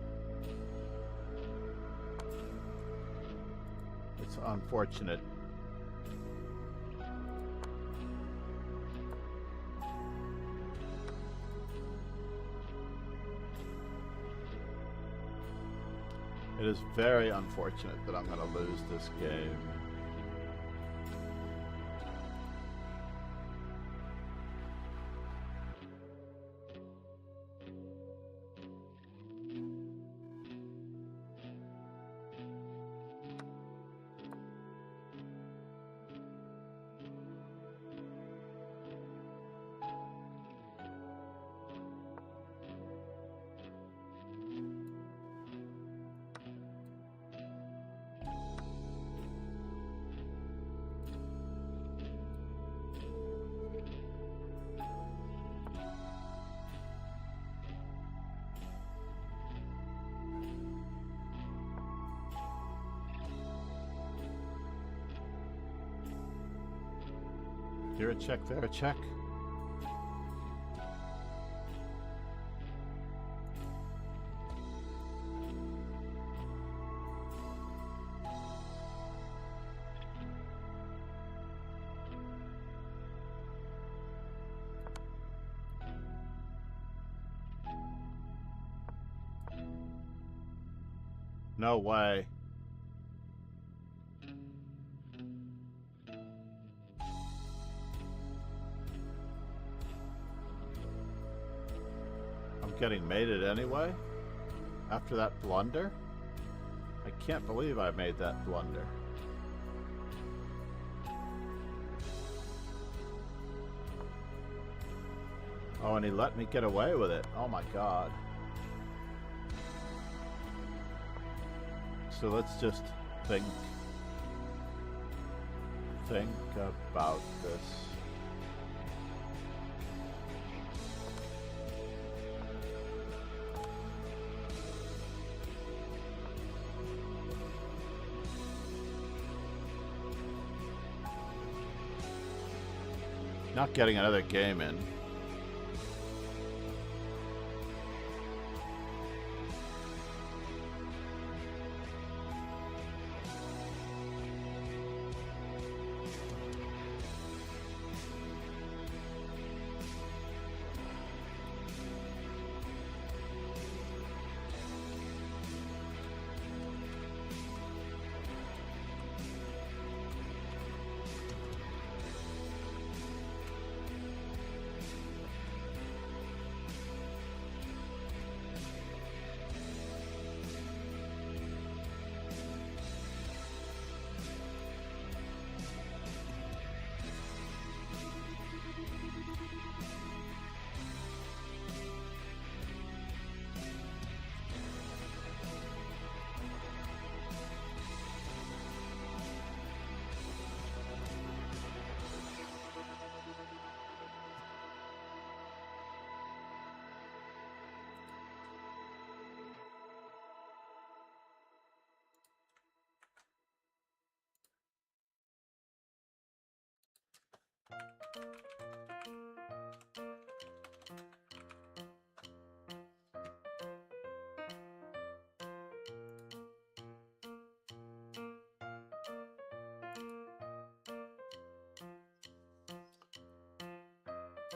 It's unfortunate. It is very unfortunate that I'm going to lose this game. Here a check, there a check. No way. I'm getting mated anyway? After that blunder? I can't believe I made that blunder. Oh, and he let me get away with it. Oh my god. So let's just think about this. Not getting another game in.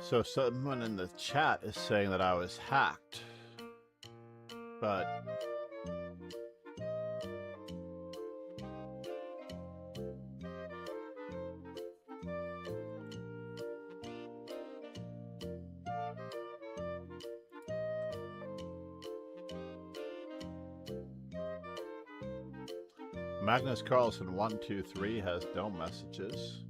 So someone in the chat is saying that I was hacked, but Magnus Carlson 123 has no messages.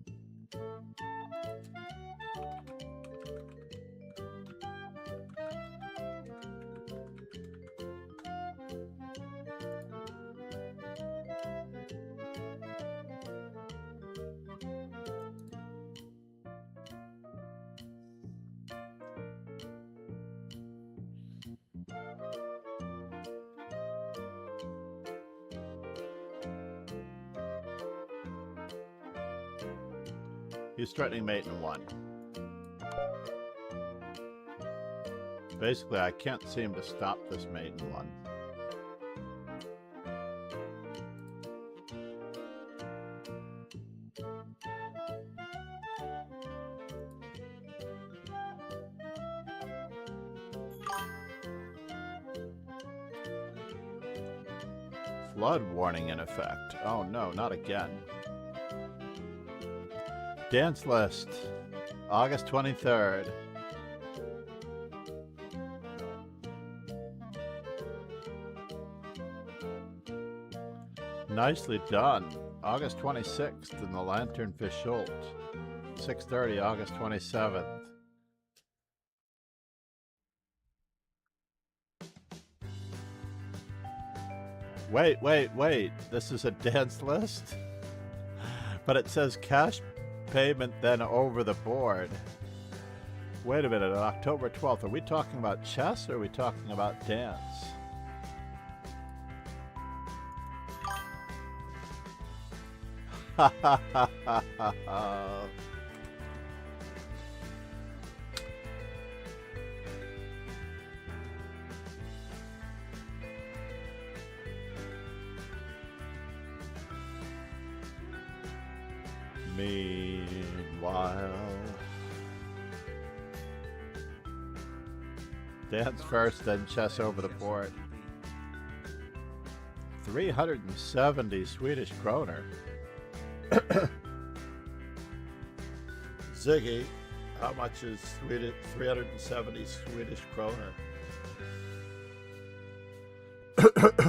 He's threatening mate in 1. Basically, I can't seem to stop this mate in 1. Flood warning in effect. Oh no, not again. Dance list, August 23rd. Nicely done. August 26th in the Lanternfish Schult. 6:30, August 27th. Wait. This is a dance list? But it says cash payment then over the board. Wait a minute, on October 12th, are we talking about chess or are we talking about dance? Ha ha ha ha ha ha. Meanwhile, dance first, then chess over the board. 370 Swedish kroner. Ziggy, how much is 370 Swedish kroner? 337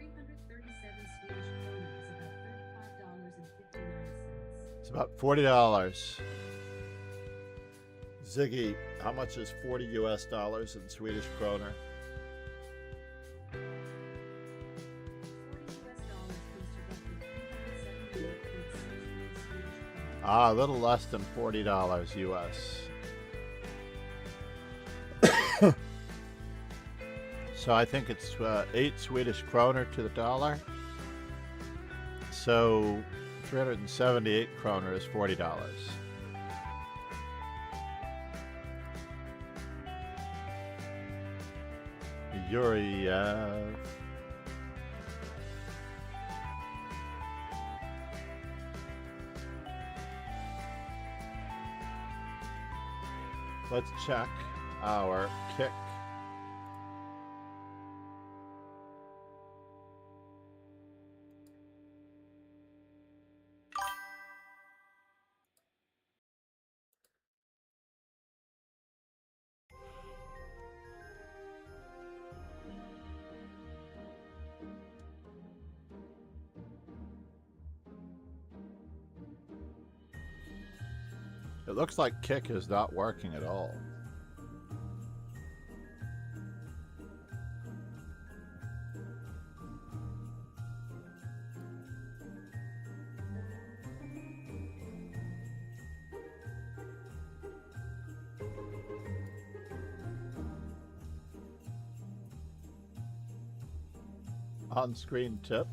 Swedish kroner is about $35.59. It's about $40. Ziggy, how much is 40 US dollars in Swedish kroner? 40 US dollars comes to roughly 378.6 Swedish kroner. A little less than $40 US. So I think it's 8 Swedish kroner to the dollar. So 378 kroner is $40. Yuriev. Let's check our kick. It looks like kick is not working at all. On-screen tip.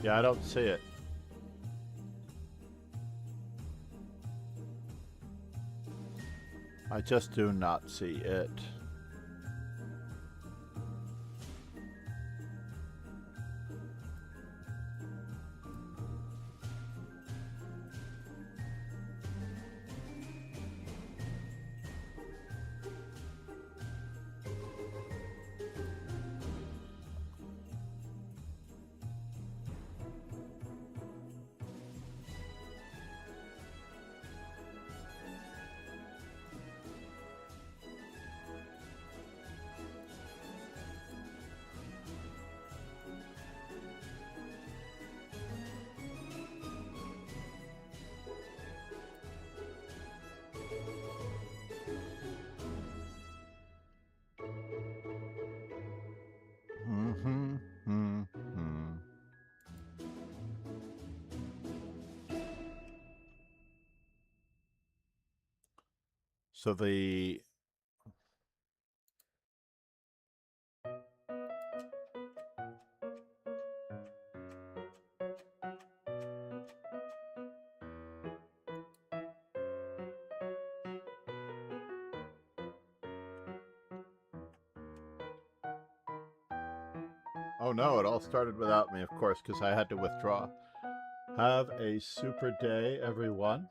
Yeah, I don't see it. I just do not see it. So the oh no, it all started without me, of course, because I had to withdraw. Have a super day, everyone.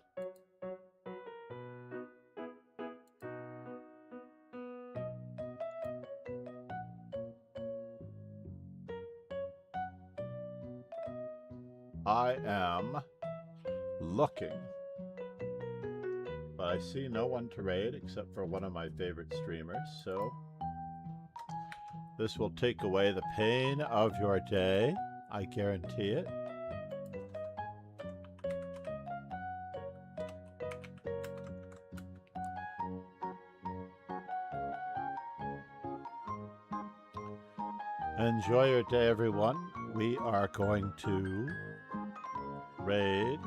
I am looking, but I see no one to raid except for one of my favorite streamers, so this will take away the pain of your day, I guarantee it. Enjoy your day, everyone. We are going to raid.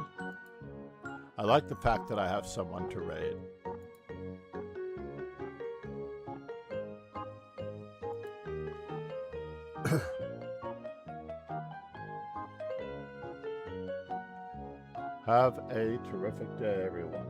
I like the fact that I have someone to raid. Have a terrific day, everyone.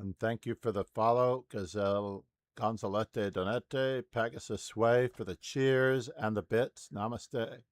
And thank you for the follow, Gazelle Gonzalete Donete, Pegasus Sway for the cheers and the bits. Namaste.